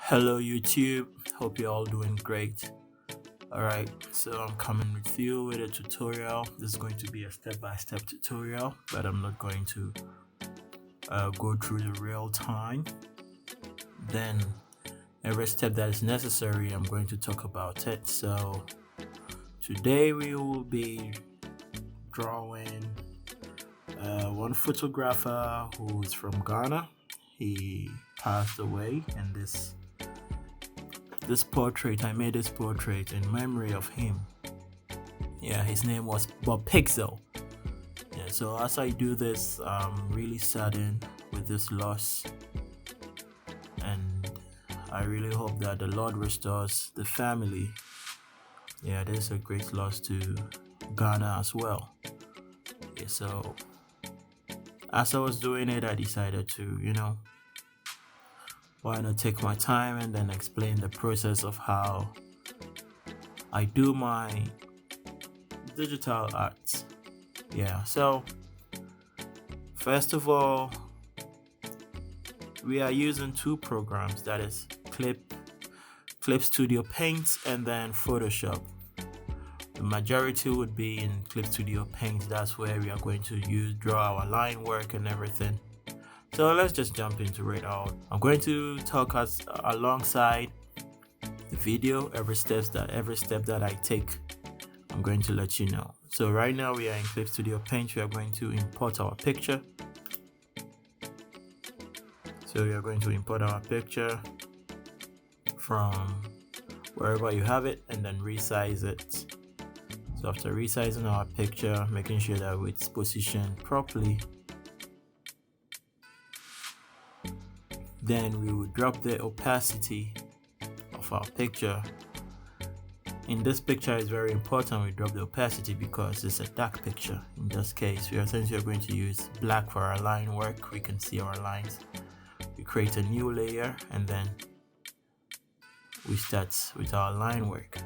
Hello YouTube, hope you're all doing great. Alright, so I'm coming with you with a tutorial. This is going to be a step-by-step tutorial, but I'm not going to go through the real time. Then every step that is necessary, I'm going to talk about it. So today we will be drawing one photographer who is from Ghana. He passed away, and this portrait, I made this portrait in memory of him. Yeah, his name was Bob Pixel. Yeah, so as I do this, I'm really saddened with this loss, and I really hope that the Lord restores the family. Yeah, there's a great loss to Ghana as well. Yeah, so as I was doing it, I decided to, why not take my time and then explain the process of how I do my digital art. Yeah, so first of all, we are using two programs, that is Clip Studio Paint and then Photoshop. The majority would be in Clip Studio Paint. That's where we are going to draw our line work and everything. So let's just jump into it all. I'm going to talk alongside the video. Every step that I take, I'm going to let you know. So right now we are in Clip Studio Paint. We are going to import our picture. So we are going to import our picture from wherever you have it and then resize it. So after resizing our picture, making sure that it's positioned properly, then we will drop the opacity of our picture. In this picture, it's very important we drop the opacity because it's a dark picture. In this case, we are essentially going to use black for our line work. We can see our lines. We create a new layer and then we start with our line work.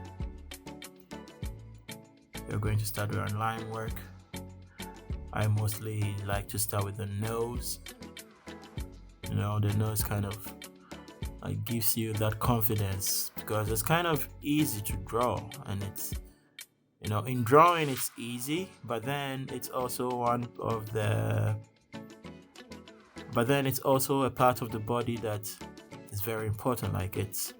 We're going to start with our line work. I mostly like to start with the nose. The nose kind of gives you that confidence because it's kind of easy to draw, and it's in drawing it's easy, but then it's also it's also a part of the body that is very important. Like it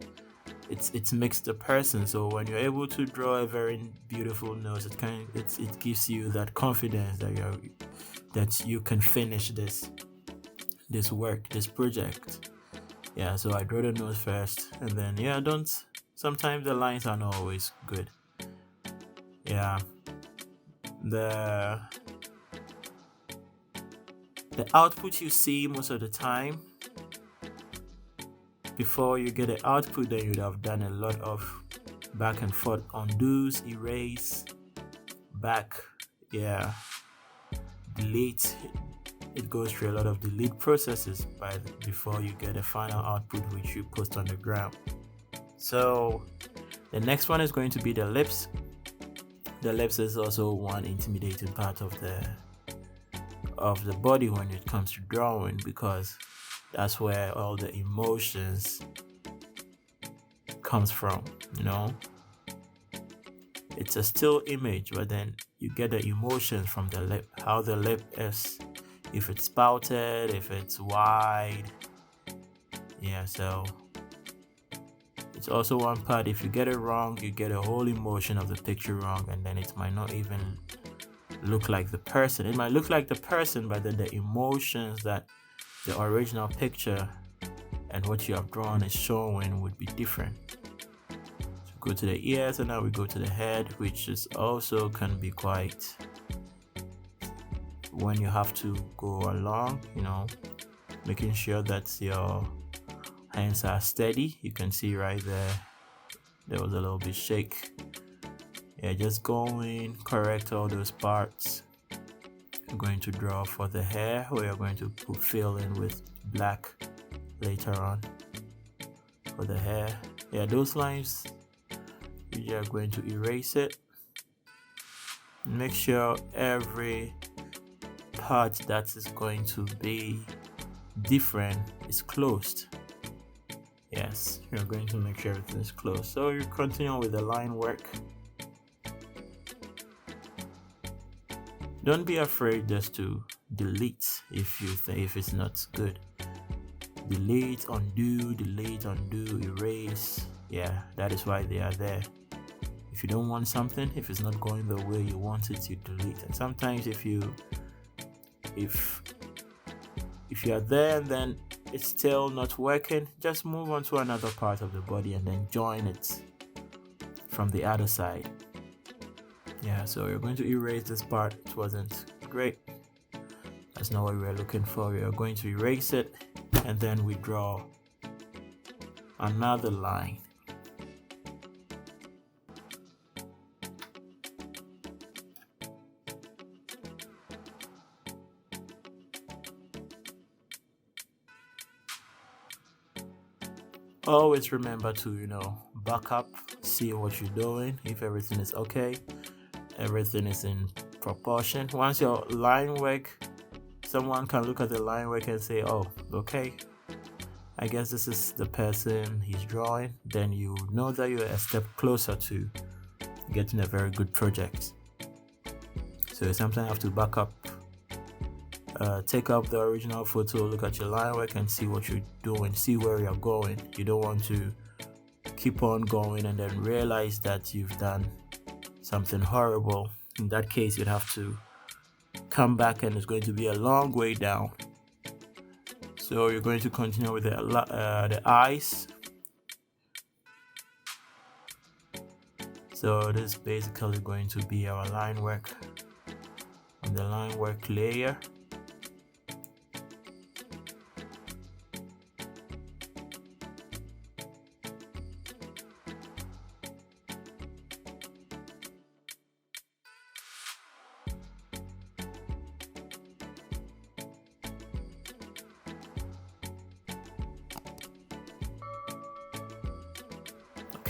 makes the person. So when you're able to draw a very beautiful nose, it gives you that confidence that you can finish this work, this project. Yeah, so I draw the nose first, and then sometimes the lines are not always good. Yeah, the output you see most of the time, before you get the output, then you'd have done a lot of back and forth undos, erase, back, delete. It goes through a lot of delete processes before you get a final output which you post on the ground. So the next one is going to be the lips. The lips is also one intimidating part of the body when it comes to drawing, because that's where all the emotions comes from. It's a still image, but then you get the emotions from the lip, how the lip is, if it's spouted, if it's wide. Yeah, so it's also one part. If you get it wrong, you get a whole emotion of the picture wrong, and then it might not even look like the person. It might look like the person, but then the emotions that the original picture and what you have drawn is showing would be different. So go to the ears, and now we go to the head, which is also can be quite, when you have to go along, making sure that your hands are steady. You can see right there was a little bit shake. Yeah, just correct all those parts. I'm going to draw for the hair. We are going to fill in with black later on for the hair. Yeah, those lines, we are going to erase it. Make sure every part that is going to be different is closed. Yes, you're going to make sure everything is closed. So you continue with the line work. Don't be afraid just to delete if you think if it's not good. Delete, undo, erase. Yeah, that is why they are there. If you don't want something, if it's not going the way you want it, you delete. And sometimes if if you are there and then it's still not working, just move on to another part of the body and then join it from the other side. Yeah, so you're going to erase this part. It wasn't great. That's not what we were looking for. We are going to erase it and then we draw another line. Always remember to back up, see what you're doing, if everything is okay, everything is in proportion. Once your line work, someone can look at the line work and say, oh, okay, I guess this is the person he's drawing. Then you know that you're a step closer to getting a very good project. So you sometimes have to back up, take up the original photo, look at your line work and see what you're doing, see where you're going. You don't want to keep on going and then realize that you've done something horrible. In that case, you'd have to come back and it's going to be a long way down. So you're going to continue with the eyes. So this is basically going to be our line work on the line work layer.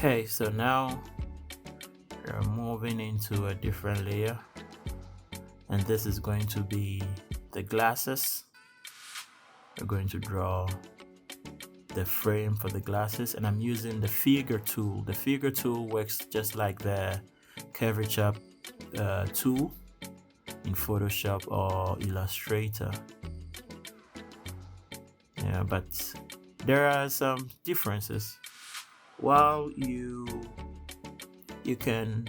Okay, so now we're moving into a different layer, and this is going to be the glasses. We're going to draw the frame for the glasses, and I'm using the figure tool. The figure tool works just like the curvature tool in Photoshop or Illustrator. Yeah, but there are some differences. While you can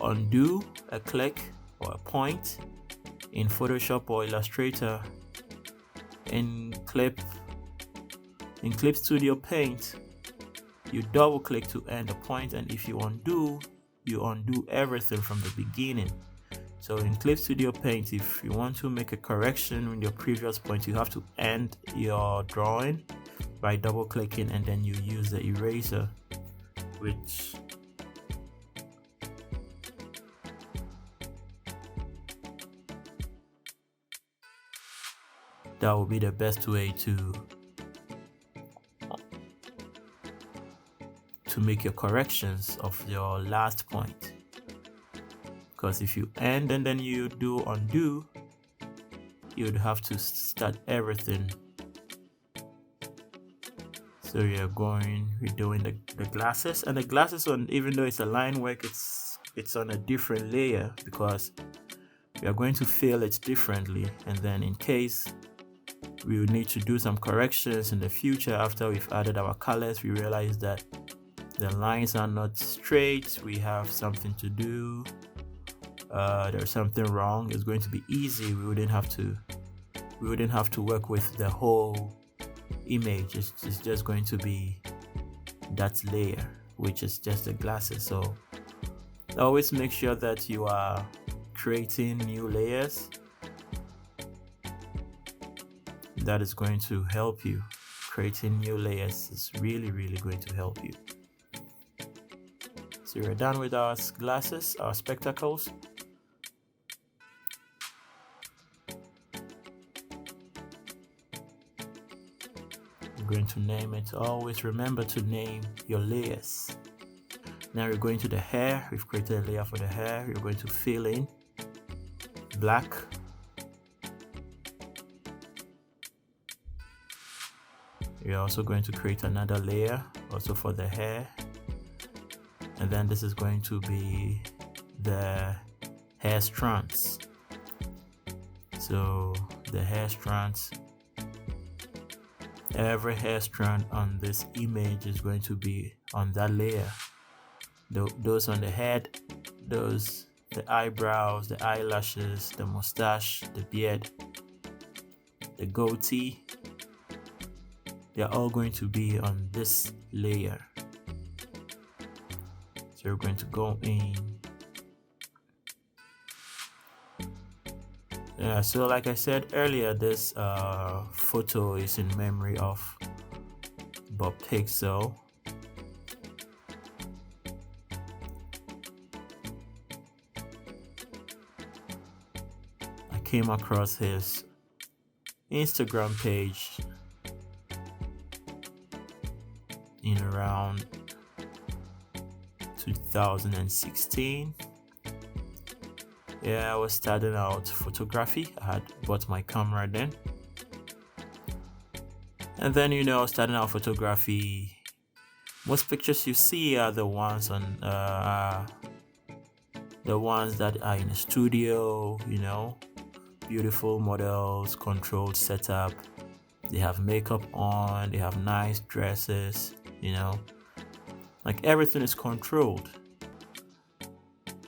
undo a click or a point in Photoshop or Illustrator, in Clip Studio Paint, you double click to end a point, and if you undo everything from the beginning. So in Clip Studio Paint, if you want to make a correction in your previous point, you have to end your drawing by double clicking, and then you use the eraser, which that will be the best way to make your corrections of your last point. Because if you end and then you do undo, you'd have to start everything. So we're doing the glasses, and the glasses on, even though it's a line work, it's on a different layer because we are going to fill it differently. And then in case we will need to do some corrections in the future after we've added our colors, we realize that the lines are not straight, we have something to do, there's something wrong, it's going to be easy. We wouldn't have to work with the whole image. It's just going to be that layer, which is just the glasses. So always make sure that you are creating new layers. That is going to help you. Creating new layers is really going to help you. So we're done with our glasses, our spectacles. I'm going to name it. Always remember to name your layers. Now we're going to the hair. We've created a layer for the hair. You're going to fill in black. We're also going to create another layer also for the hair, and then this is going to be the hair strands. So the hair strands, every hair strand on this image is going to be on that layer. Those on the head, those the eyebrows, the eyelashes, the mustache, the beard, the goatee, they're all going to be on this layer. So we're going to go in. Yeah, so like I said earlier, this photo is in memory of Bob Pixel. I came across his Instagram page in around 2016. Yeah, I was starting out photography. I had bought my camera then. And then, starting out photography, most pictures you see are the ones on the ones that are in a studio, beautiful models, controlled setup. They have makeup on, they have nice dresses, like everything is controlled.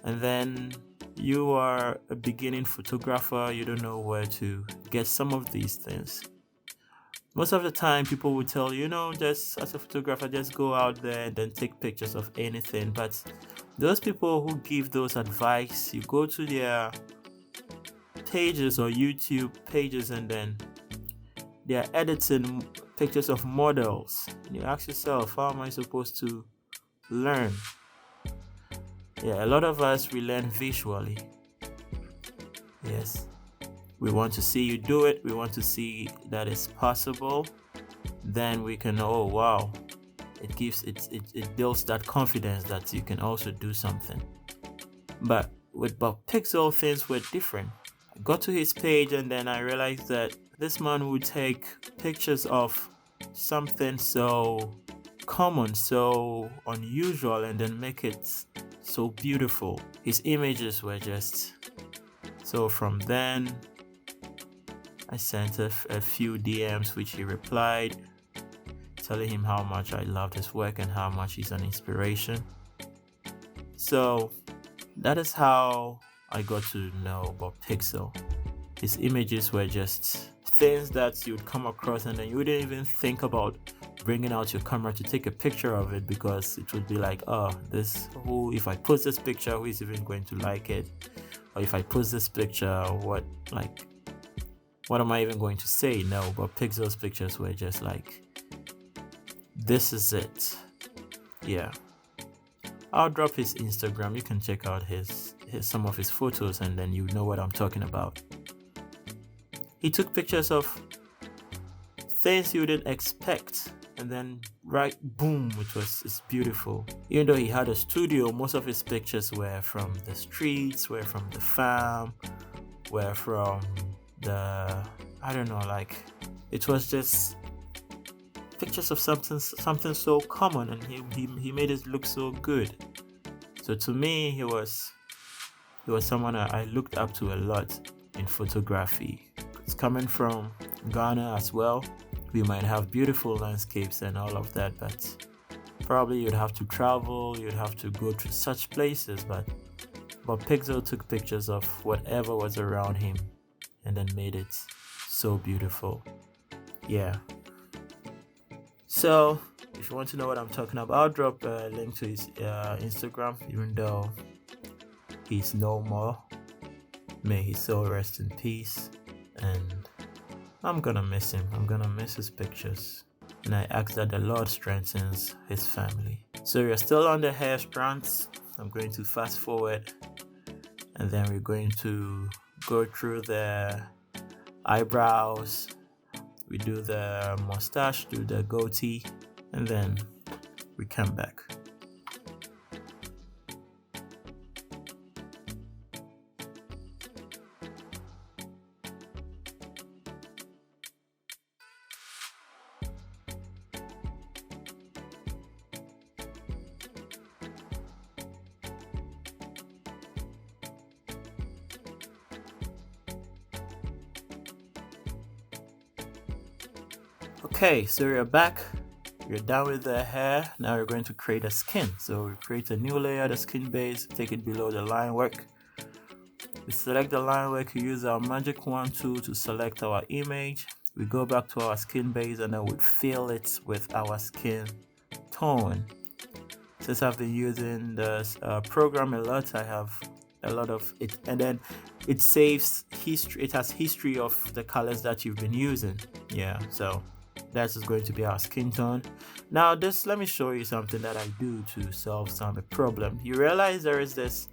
And then you are a beginning photographer, you don't know where to get some of these things. Most of the time people will tell you, just as a photographer, just go out there and then take pictures of anything. But those people who give those advice, you go to their pages or YouTube pages and then they are editing pictures of models. And you ask yourself, how am I supposed to learn? Yeah, a lot of us, we learn visually. Yes. We want to see you do it. We want to see that it's possible. Then we can, oh wow, it builds that confidence that you can also do something. But with Bob Pixel, things were different. I got to his page and then I realized that this man would take pictures of something so common, so unusual, and then make it so beautiful. His images were just... So from then, I sent a few DMs which he replied, telling him how much I loved his work and how much he's an inspiration. So that is how I got to know Bob Pixel. His images were just things that you'd come across and then you wouldn't even think about bringing out your camera to take a picture of it, because it would be like, if I post this picture, who is even going to like it? Or if I post this picture, what am I even going to say? No, but Pixel's pictures were just like, this is it. Yeah. I'll drop his Instagram. You can check out some of his photos and then you know what I'm talking about. He took pictures of things you didn't expect, and then boom, it's beautiful. Even though he had a studio, most of his pictures were from the streets, were from the farm, were from it was just pictures of something so common, and he made it look so good. So to me, he was someone I looked up to a lot in photography. It's coming from Ghana as well. We might have beautiful landscapes and all of that, but probably you'd have to travel, you'd have to go to such places, but Pixel took pictures of whatever was around him and then made it so beautiful. Yeah. So if you want to know what I'm talking about, I'll drop a link to his Instagram, even though he's no more. May his soul rest in peace. And I'm gonna miss him. I'm gonna miss his pictures. And I ask that the Lord strengthens his family. So we're still on the hair strands. I'm going to fast forward. And then we're going to go through the eyebrows. We do the mustache, do the goatee, and then we come back. Okay, so you're back. You're done with the hair. Now you're going to create a skin. So we create a new layer, the skin base, take it below the line work. We select the line work, we use our magic wand tool to select our image. We go back to our skin base and then we fill it with our skin tone. Since I've been using this program a lot, I have a lot of it, and then it saves history. It has history of the colors that you've been using. Yeah, so that is going to be our skin tone. Now this, let me show you something that I do to solve some problem. You realize there is this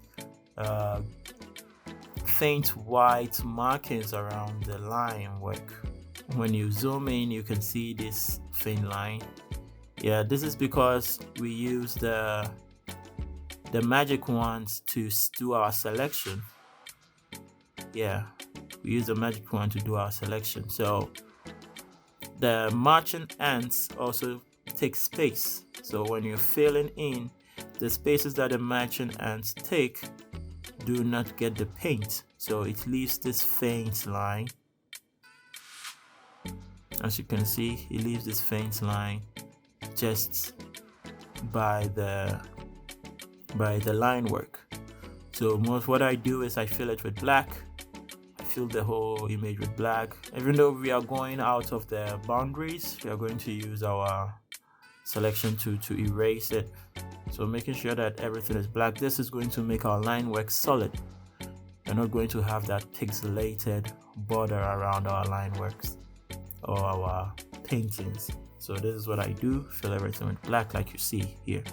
faint white markings around the line work. When you zoom in, you can see this faint line. Yeah, this is because we use the magic wands to do our selection. Yeah, we use the magic wand to do our selection. So the marching ants also take space. So when you're filling in, the spaces that the marching ants take do not get the paint. So it leaves this faint line. As you can see, it leaves this faint line just by the line work. So what I do is I fill it with black. I fill the whole image with black. Even though we are going out of the boundaries, we are going to use our selection tool to erase it. So making sure that everything is black. This is going to make our line work solid. We're not going to have that pixelated border around our line works or our paintings. So this is what I do, fill everything with black like you see here.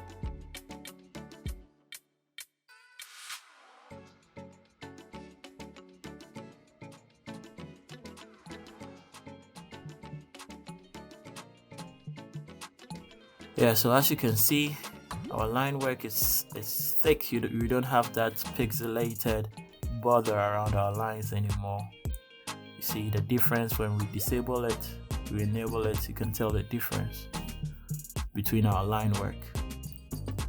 Yeah, so as you can see, our line work is thick. You don't have that pixelated border around our lines anymore. You see the difference when we disable it, we enable it, you can tell the difference between our line work.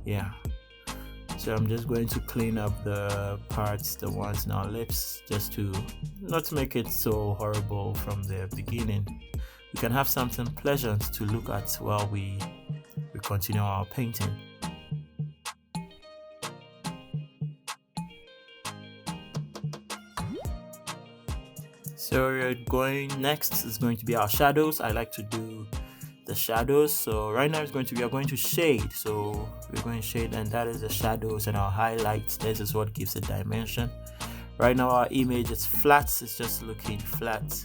Yeah, so I'm just going to clean up the parts, the ones in our lips, just to not make it so horrible from the beginning. We can have something pleasant to look at while we continue our painting. So we're going, next is going to be our shadows. I like to do the shadows. So right now we are going to shade. So we're going to shade, and that is the shadows and our highlights. This is what gives it dimension. Right now our image is flat, it's just looking flat.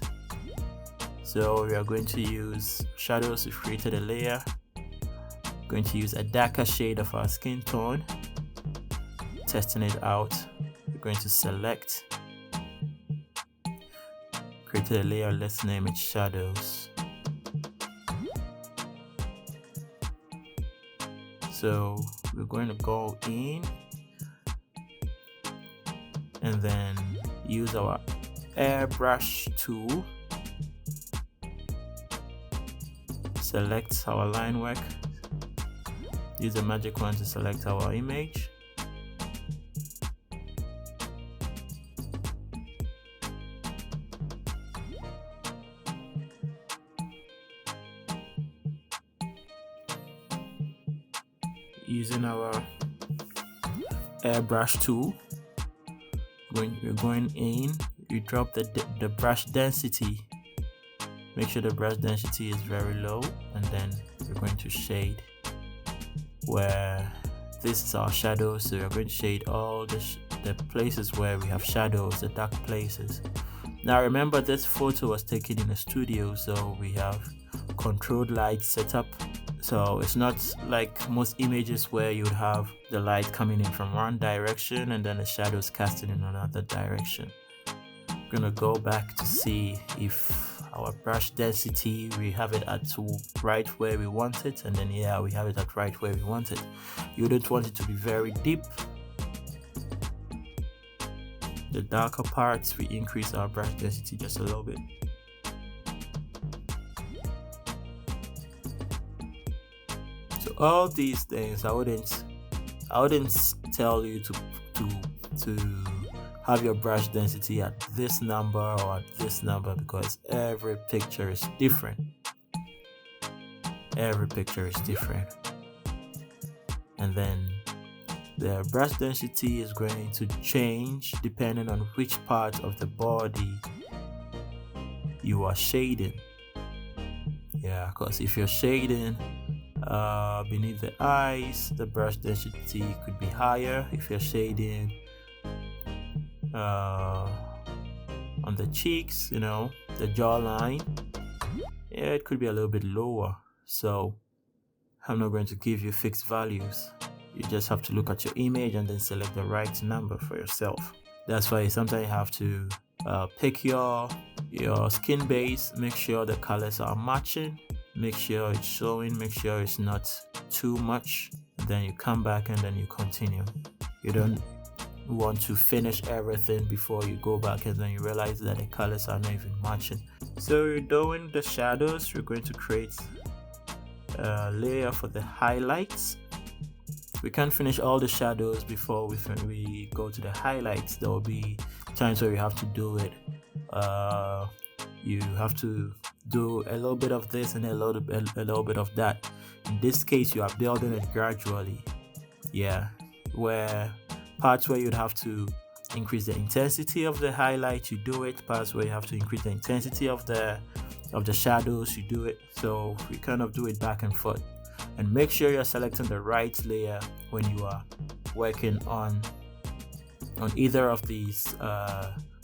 So we are going to use shadows. We've created a layer. We're going to use a darker shade of our skin tone. Testing it out. We're going to select. Created a layer, let's name it shadows. So we're going to go in and then use our airbrush tool. Select our line work. Use the magic wand to select our image. Using our airbrush tool, when you're going in, you drop the brush density. Make sure the brush density is very low, and then we're going to shade where this is our shadow. So we're going to shade all the places where we have shadows, the dark places. Now remember, this photo was taken in a studio, so we have controlled light setup. So it's not like most images where you would have the light coming in from one direction and then the shadows casting in another direction. I'm gonna go back to see if our brush density, we have it at right where we want it, and then yeah, we have it at right where we want it. You don't want it to be very deep. The darker parts, we increase our brush density just a little bit. So all these things, I wouldn't tell you to have your brush density at this number or at this number, because every picture is different. Every picture is different. And then the brush density is going to change depending on which part of the body you are shading. Yeah, because if you're shading beneath the eyes, the brush density could be higher. If you're shading on the cheeks, the jawline, yeah, it could be a little bit lower. So I'm not going to give you fixed values. You just have to look at your image and then select the right number for yourself. That's why sometimes you have to pick your skin base, make sure the colors are matching, make sure it's showing, make sure it's not too much. Then you come back and then you continue. You don't want to finish everything before you go back and then you realize that the colors are not even matching. So you're doing the shadows. You're going to create a layer for the highlights. We can't finish all the shadows before we go to the highlights. There will be times where you have to do it. You have to do a little bit of this and a little bit of that. In this case, you are building it gradually. Yeah, where parts where you'd have to increase the intensity of the highlight, you do it. Parts where you have to increase the intensity of the shadows, you do it. So we kind of do it back and forth. And make sure you're selecting the right layer when you are working on either of these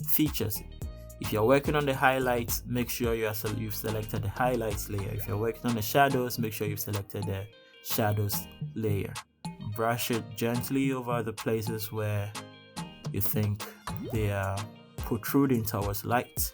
features. If you're working on the highlights, make sure you've selected the highlights layer. If you're working on the shadows, make sure you've selected the shadows layer. Brush it gently over the places where you think they are protruding towards light.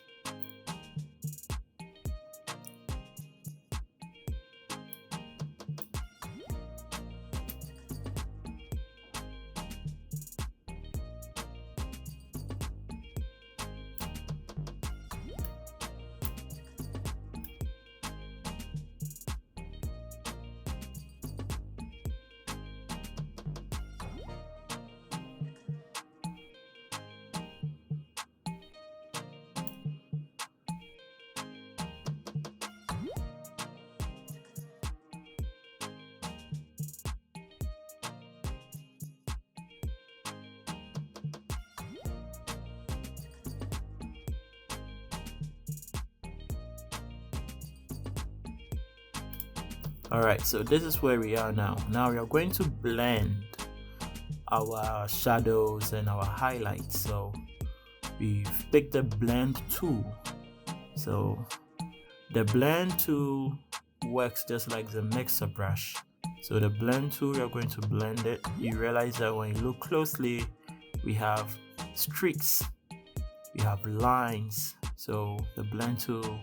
Alright, so this is where we are now. Now we are going to blend our shadows and our highlights. So we've picked the blend tool. So the blend tool works just like the mixer brush. So the blend tool, you're going to blend it. You realize that when you look closely, we have streaks, we have lines. So the blend tool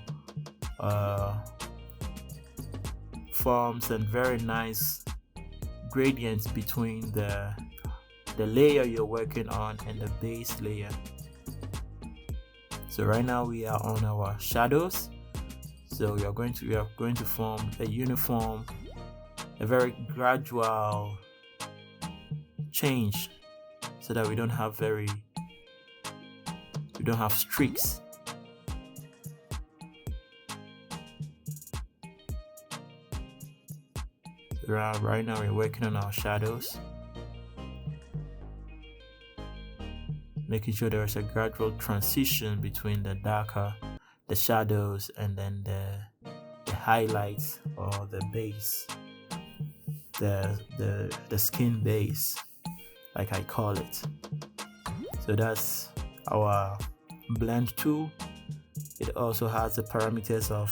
forms a very nice gradients between the layer you're working on and the base layer. So right now we are on our shadows. So we are going to form a uniform, a very gradual change, so that we don't have streaks. Right now we're working on our shadows, making sure there is a gradual transition between the shadows and then the highlights or the base, the skin base, like I call it. So that's our blend tool. It also has the parameters of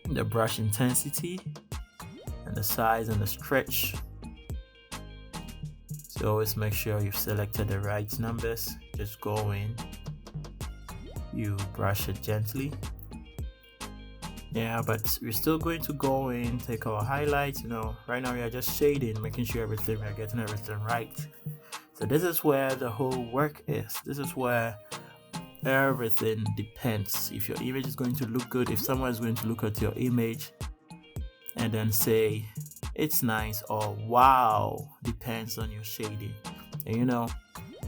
the brush intensity and the size and the stretch. So always make sure you've selected the right numbers. Just go in, you brush it gently. Yeah, but we're still going to go in, take our highlights. Right now we are just shading, making sure we're getting everything right. So this is where the whole work is. This is where everything depends. If your image is going to look good, if someone is going to look at your image and then say it's nice or wow, depends on your shading. And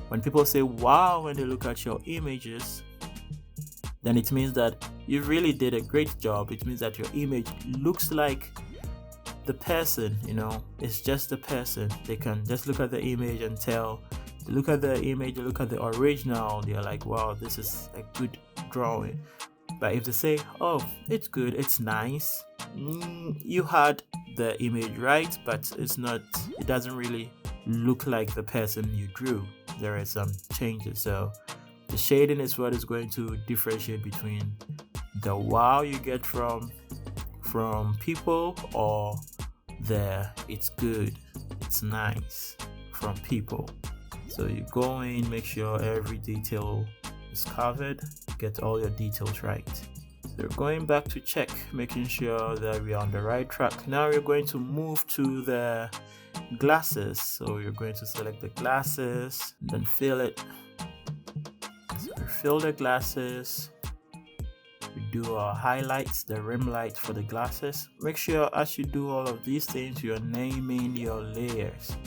when people say wow when they look at your images, then it means that you really did a great job. It means that your image looks like the person, it's just the person. They can just look at the image and tell. They look at the image, they look at the original, they're like, wow, this is a good drawing. But if they say, oh, it's good, it's nice, you had the image right, but it doesn't really look like the person you drew. There are some changes. So the shading is what is going to differentiate between the wow you get from people, or the it's good, it's nice from people. So you go in, make sure every detail is covered, get all your details right. So you're going back to check, making sure that we're on the right track. Now you're going to move to the glasses. So you're going to select the glasses, then fill it. So we fill the glasses. We do our highlights, the rim light for the glasses. Make sure as you do all of these things, you're naming your layers.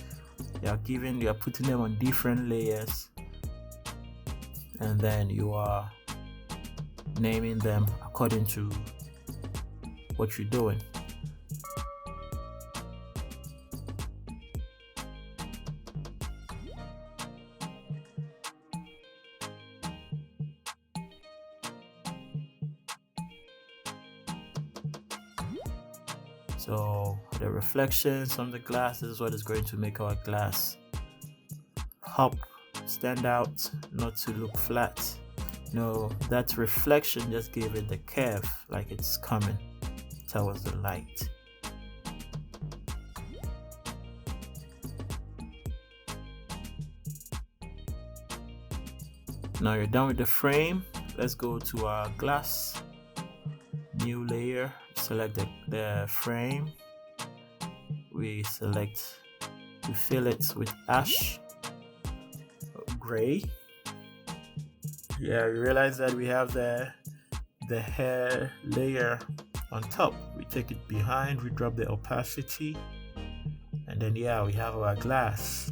You're putting them on different layers, and then you are naming them according to what you're doing. So the reflections on the glass is what is going to make our glass pop, stand out, not to look flat. No, that reflection just gave it the curve, like it's coming towards the light. Now you're done with the frame. Let's go to our glass, new layer, select the frame. We fill it with ash, gray. Yeah, we realize that we have the hair layer on top. We take it behind, we drop the opacity, and then we have our glass.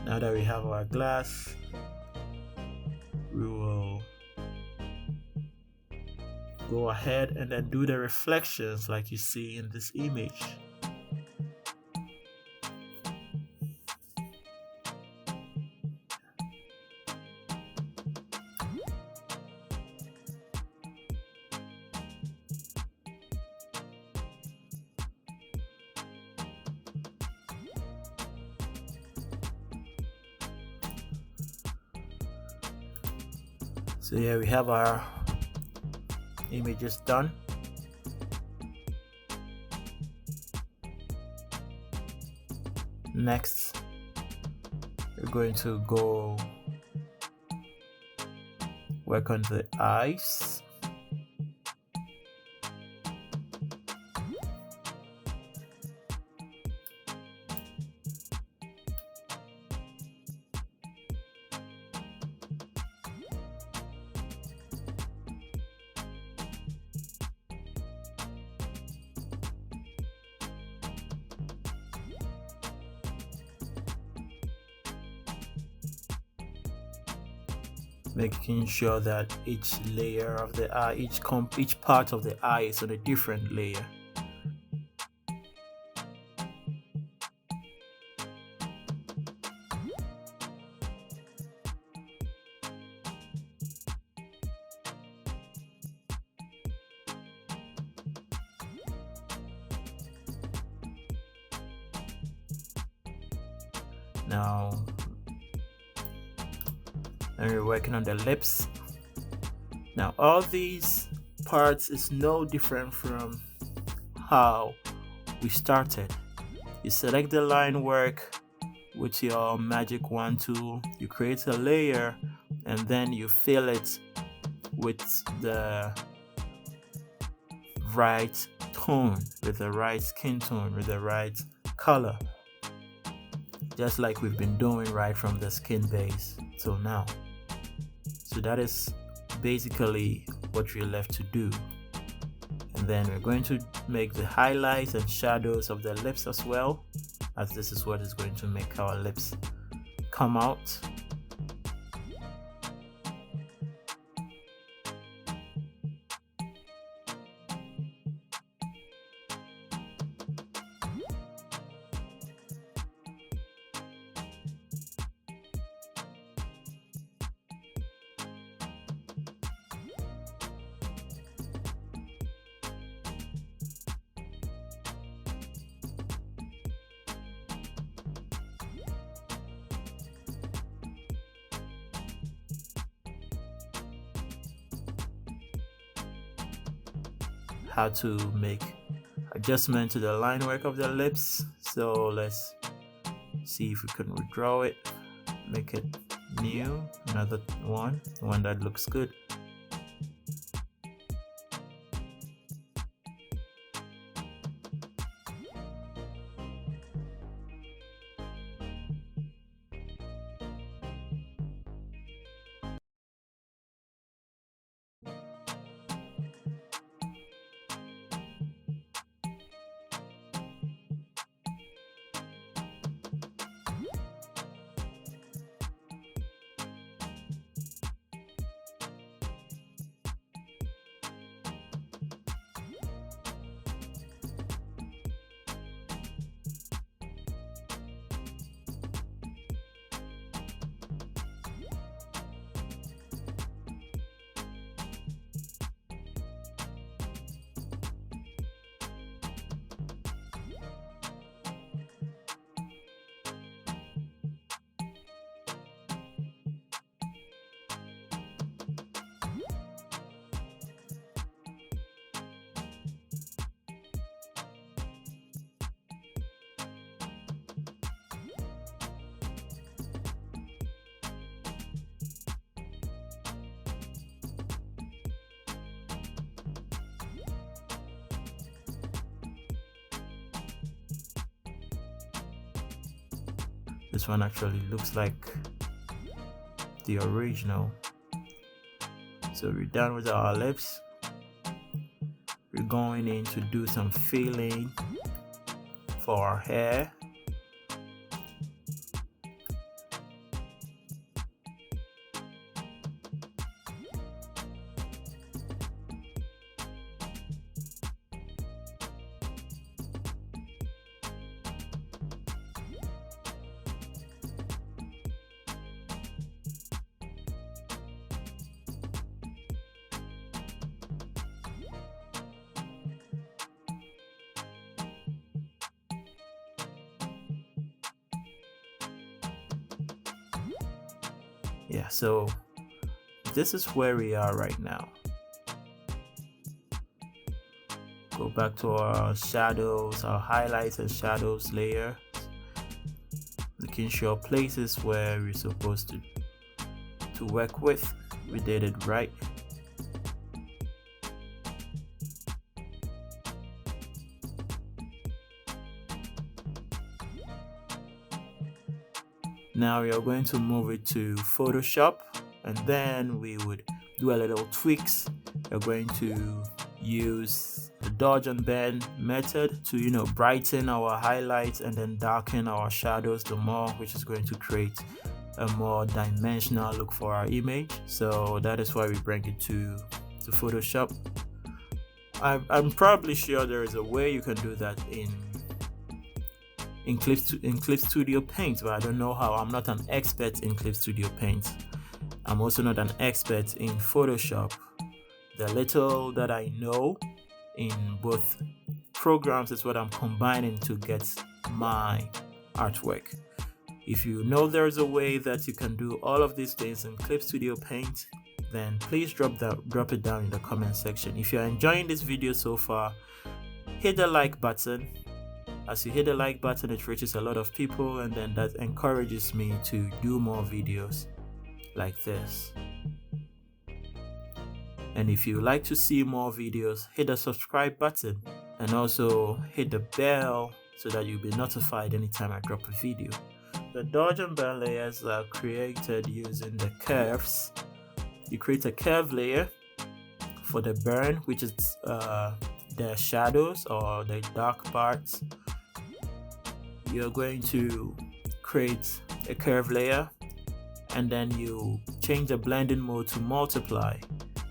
Now that we have our glass, we will go ahead and then do the reflections like you see in this image. So we have our images done. Next, we're going to go work on the eyes. Making sure that each layer of the eye, each part of the eye is on a different layer. Now, and we're working on the lips. Now all these parts is no different from how we started. You select the line work with your magic wand tool, you create a layer, and then you fill it with the right tone, with the right skin tone, with the right color, just like we've been doing right from the skin base till now. So that is basically what we're left to do. And then we're going to make the highlights and shadows of the lips as well, as this is what is going to make our lips come out. how to make adjustment to the line work of the lips. So let's see if we can redraw it, make it new, another one that looks good. This one actually looks like the original. So we're done with our lips. We're going in to do some filling for our hair. Yeah, so this is where we are right now. Go back to our shadows, our highlights and shadows layer. Making sure places where we're supposed to work with, we did it right. Now we are going to move it to Photoshop, and then we would do a little tweaks. We're going to use the dodge and bend method to brighten our highlights and then darken our shadows the more, which is going to create a more dimensional look for our image. So that is why we bring it to Photoshop. I'm probably sure there is a way you can do that in Clip Studio Paint, but I don't know how. I'm not an expert in Clip Studio Paint. I'm also not an expert in Photoshop. The little that I know in both programs is what I'm combining to get my artwork. If you know there's a way that you can do all of these things in Clip Studio Paint, then please drop it down in the comment section. If you're enjoying this video so far, hit the like button. As you hit the like button, it reaches a lot of people, and then that encourages me to do more videos like this. And if you like to see more videos, hit the subscribe button and also hit the bell so that you'll be notified anytime I drop a video. The dodge and bend layers are created using the curves. You create a curve layer for the burn, which is the shadows or the dark parts. You're going to create a curve layer, and then you change the blending mode to multiply.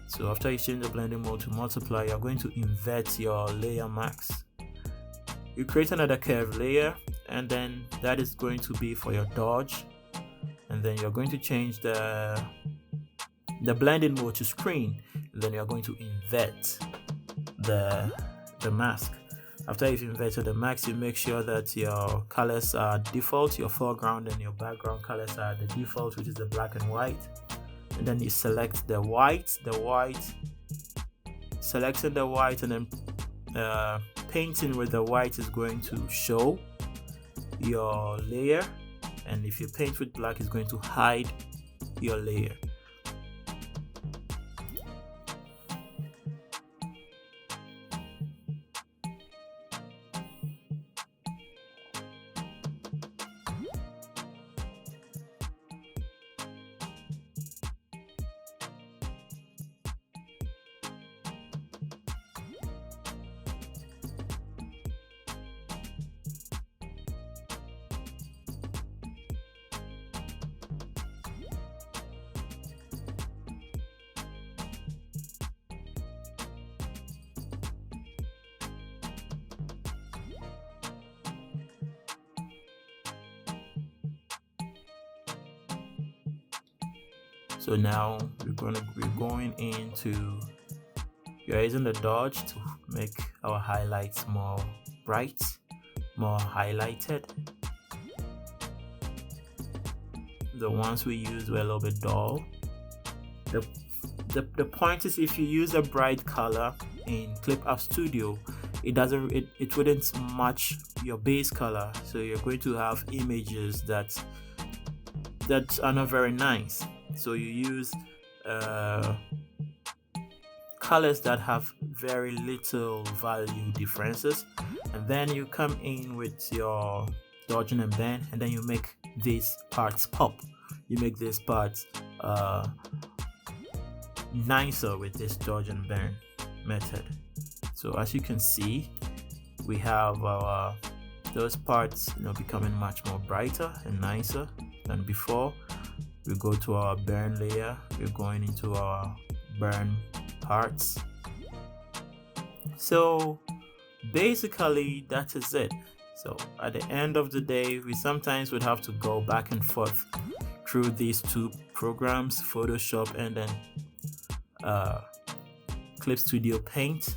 So after you change the blending mode to multiply, you're going to invert your layer max. You create another curve layer, and then that is going to be for your dodge, and then you're going to change the blending mode to screen, and then you're going to invert the mask. After you've inverted the mask, you make sure that your colors are default, your foreground and your background colors are the default, which is the black and white. And then you select the white, selecting the white, and then painting with the white is going to show your layer, and if you paint with black, it's going to hide your layer. So now we're going into, you're using the dodge to make our highlights more bright, more highlighted. The ones we used were a little bit dull. The point is, if you use a bright color in ClipApp Studio, it wouldn't match your base color, so you're going to have images that are not very nice. So you use colors that have very little value differences, and then you come in with your dodging and bend, and then you make these parts pop. You make these parts nicer with this dodge and bend method. So as you can see, we have our those parts becoming much more brighter and nicer than before. We go to our burn layer, we're going into our burn parts. So basically that is it. So at the end of the day, we sometimes would have to go back and forth through these two programs, Photoshop and then Clip Studio Paint.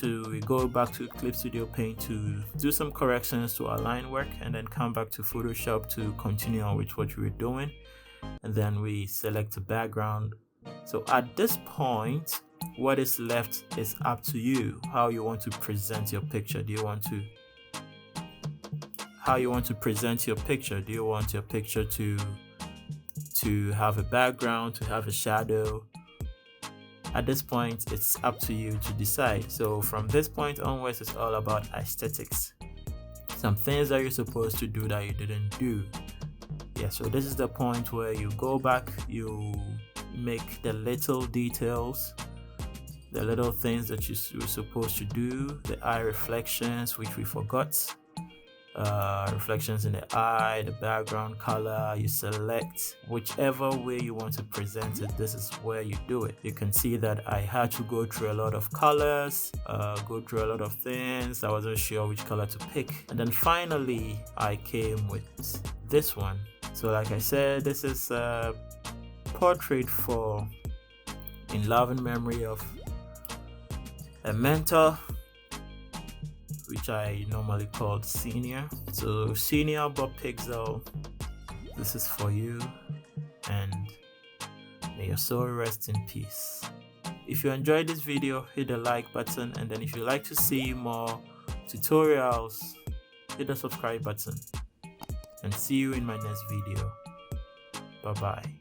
We go back to Clip Studio Paint to do some corrections to our line work, and then come back to Photoshop to continue on with what we were doing, and then we select a background. So at this point, what is left is up to you, how you want to present your picture. How you want to present your picture? Do you want your picture to have a background, to have a shadow? At this point, it's up to you to decide. So from this point onwards, it's all about aesthetics. Some things that you're supposed to do that you didn't do. Yeah, so this is the point where you go back, you make the little details, the little things that you were supposed to do, the eye reflections, which we forgot. Reflections in the eye, the background color, you select whichever way you want to present it. This is where you do it. You can see that I had to go through a lot of colors, go through a lot of things. I wasn't sure which color to pick, and then finally I came with this one. So like I said, this is a portrait in love and memory of a mentor, which I normally called Senior. So Senior Bob Pixel, this is for you, and may your soul rest in peace. If you enjoyed this video, hit the like button, and then if you like to see more tutorials, hit the subscribe button, and see you in my next video. Bye bye.